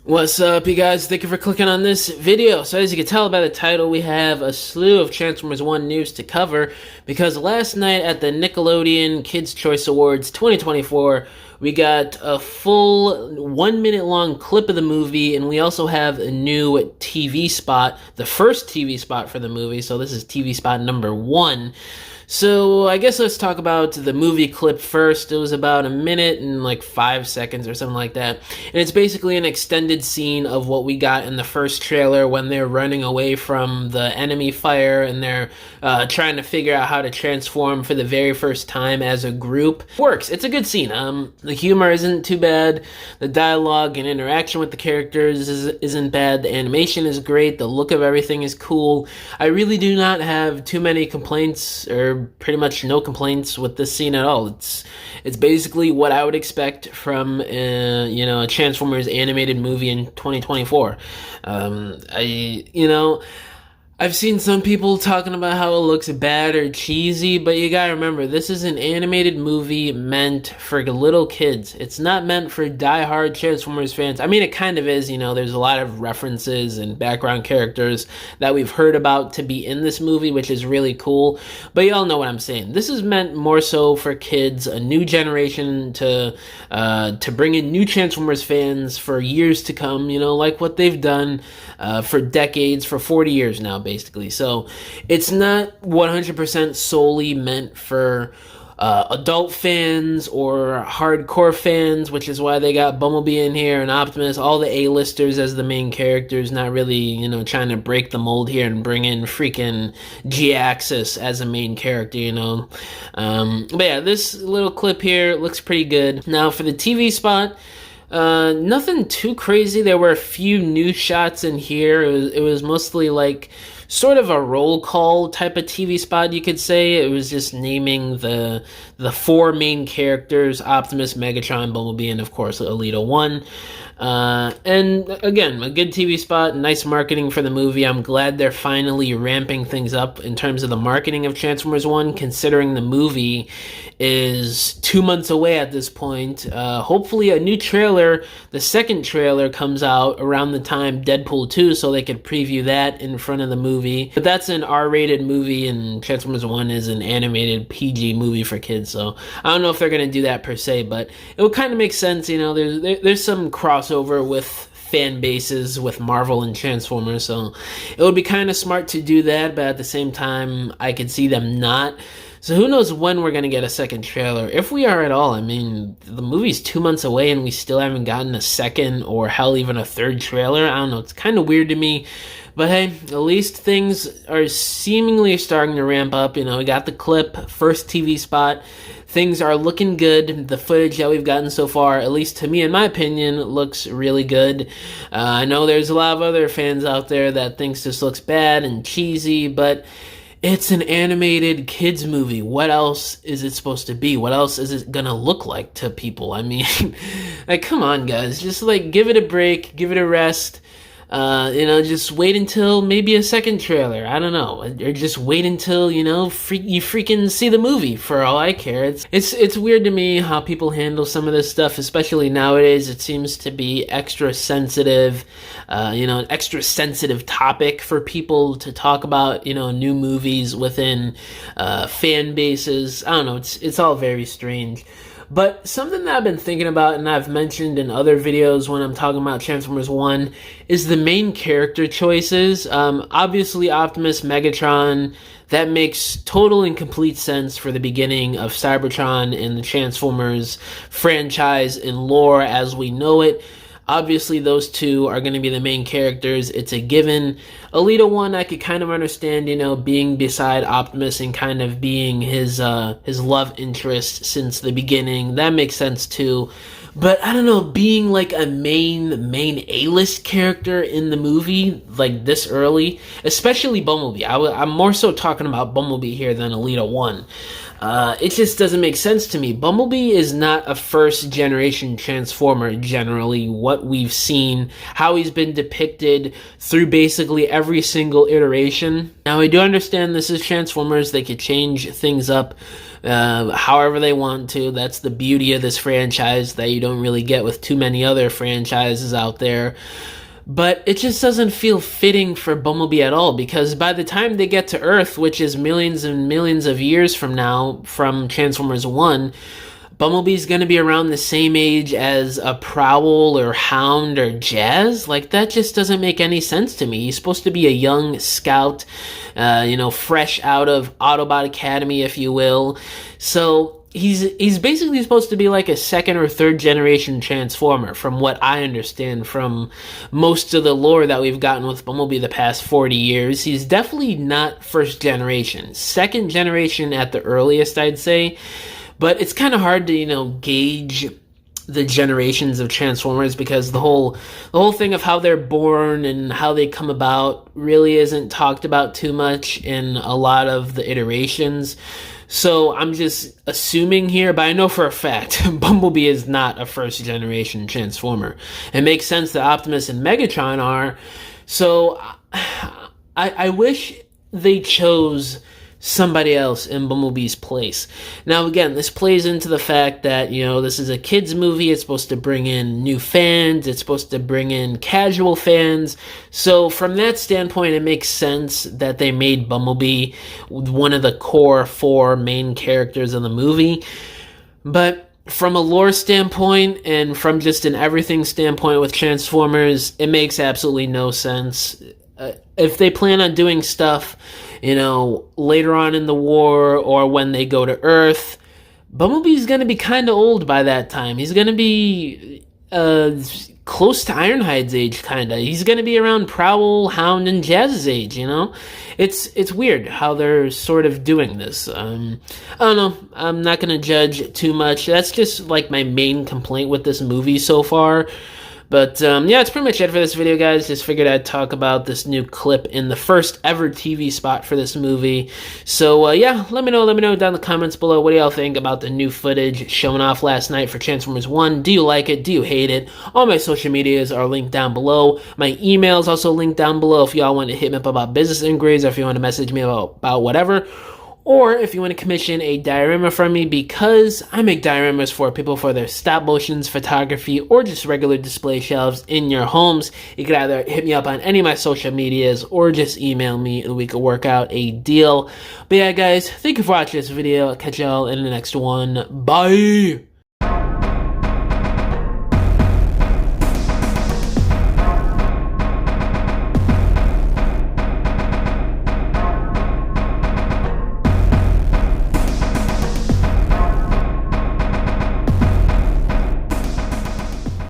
What's up, you guys? Thank you for clicking on this video. So as you can tell by the title, we have a slew of Transformers 1 news to cover because last night at the Nickelodeon Kids' Choice Awards 2024, we got a full 1 minute long clip of the movie, and we also have a new TV spot, the first TV spot for the movie. So this is TV spot number 1. So I guess let's talk about the movie clip first. It was about a minute and like 5 seconds or something like that. And it's basically an extended scene of what we got in the first trailer when they're running away from the enemy fire and they're trying to figure out how to transform for the very first time as a group. Works. It's a good scene. The humor isn't too bad. The dialogue and interaction with the characters isn't bad. The animation is great. The look of everything is cool. I really do not have too many complaints, or pretty much no complaints with this scene at all. It's basically what I would expect from a Transformers animated movie in 2024. I've seen some people talking about how it looks bad or cheesy, but you gotta remember, this is an animated movie meant for little kids. It's not meant for die-hard Transformers fans. I mean, it kind of is, there's a lot of references and background characters that we've heard about to be in this movie, which is really cool, but y'all know what I'm saying. This is meant more so for kids, a new generation to bring in new Transformers fans for years to come, like what they've done for decades, for 40 years now, basically. So it's not 100% solely meant for adult fans or hardcore fans, which is why they got Bumblebee in here and Optimus, all the A-listers as the main characters, not really, trying to break the mold here and bring in freaking G-Axis as a main character, But yeah, this little clip here looks pretty good. Now for the TV spot, nothing too crazy. There were a few new shots in here. It was mostly like sort of a roll call type of TV spot, you could say. It was just naming the four main characters: Optimus, Megatron, Bumblebee, and of course Alita 1. And again, a good TV spot, nice marketing for the movie. I'm glad they're finally ramping things up in terms of the marketing of Transformers 1, considering the movie is 2 months away at this point. Hopefully a new trailer, the second trailer, comes out around the time Deadpool 2, so they could preview that in front of the movie. But that's an R-rated movie, and Transformers 1 is an animated PG movie for kids, so I don't know if they're going to do that per se, but it would kind of make sense. There's some crossover with fan bases with Marvel and Transformers, so it would be kind of smart to do that, but at the same time, I could see them not. So who knows when we're going to get a second trailer, if we are at all. I mean, the movie's 2 months away and we still haven't gotten a second or hell, even a third trailer. I don't know, it's kind of weird to me. But hey, at least things are seemingly starting to ramp up. We got the clip, first TV spot. Things are looking good. The footage that we've gotten so far, at least to me, in my opinion, looks really good. I know there's a lot of other fans out there that thinks this looks bad and cheesy, but it's an animated kids movie. What else is it supposed to be? What else is it gonna look like to people? I mean, like, come on, guys. Just, give it a break. Give it a rest. Just wait until maybe a second trailer. I don't know. Or just wait until, you freaking see the movie, for all I care. It's weird to me how people handle some of this stuff, especially nowadays. It seems to be extra sensitive, an extra sensitive topic for people to talk about, new movies within fan bases. I don't know. It's all very strange. But something that I've been thinking about, and I've mentioned in other videos when I'm talking about Transformers 1, is the main character choices. Obviously, Optimus, Megatron, that makes total and complete sense for the beginning of Cybertron and the Transformers franchise and lore as we know it. Obviously, those two are going to be the main characters. It's a given. Alita 1, I could kind of understand, being beside Optimus and kind of being his love interest since the beginning. That makes sense too. But I don't know, being like a main A-list character in the movie like this early, especially Bumblebee. I'm more so talking about Bumblebee here than Alita 1. It just doesn't make sense to me. Bumblebee is not a first-generation Transformer, generally, what we've seen, how he's been depicted through basically every single iteration. Now, I do understand this is Transformers, they could change things up, however they want to. That's the beauty of this franchise that you don't really get with too many other franchises out there. But it just doesn't feel fitting for Bumblebee at all, because by the time they get to Earth, which is millions and millions of years from now, from Transformers 1, Bumblebee's going to be around the same age as a Prowl or Hound or Jazz. Like, that just doesn't make any sense to me. He's supposed to be a young scout, fresh out of Autobot Academy, if you will. So he's basically supposed to be like a second or third generation Transformer, from what I understand from most of the lore that we've gotten with Bumblebee the past 40 years. He's definitely not first generation. Second generation at the earliest, I'd say. But it's kind of hard to, gauge the generations of Transformers, because the whole thing of how they're born and how they come about really isn't talked about too much in a lot of the iterations. So I'm just assuming here, but I know for a fact Bumblebee is not a first generation Transformer. It makes sense that Optimus and Megatron are. So I wish they chose somebody else in Bumblebee's place. Now, again, this plays into the fact that, this is a kids movie. It's supposed to bring in new fans. It's supposed to bring in casual fans. So from that standpoint, it makes sense that they made Bumblebee one of the core 4 main characters in the movie. But from a lore standpoint and from just an everything standpoint with Transformers, it makes absolutely no sense. If they plan on doing stuff, later on in the war or when they go to Earth, Bumblebee's going to be kind of old by that time. He's going to be close to Ironhide's age, kind of. He's going to be around Prowl, Hound, and Jazz's age, It's weird how they're sort of doing this. I don't know. I'm not going to judge too much. That's just like my main complaint with this movie so far. But, it's pretty much it for this video, guys. Just figured I'd talk about this new clip in the first ever TV spot for this movie. So, let me know down in the comments below. What do y'all think about the new footage shown off last night for Transformers 1? Do you like it? Do you hate it? All my social medias are linked down below. My email is also linked down below if y'all want to hit me up about business inquiries, or if you want to message me about whatever. Or if you want to commission a diorama from me, because I make dioramas for people for their stop motions, photography, or just regular display shelves in your homes. You can either hit me up on any of my social medias or just email me and we can work out a deal. But yeah, guys, thank you for watching this video. I'll catch y'all in the next one. Bye!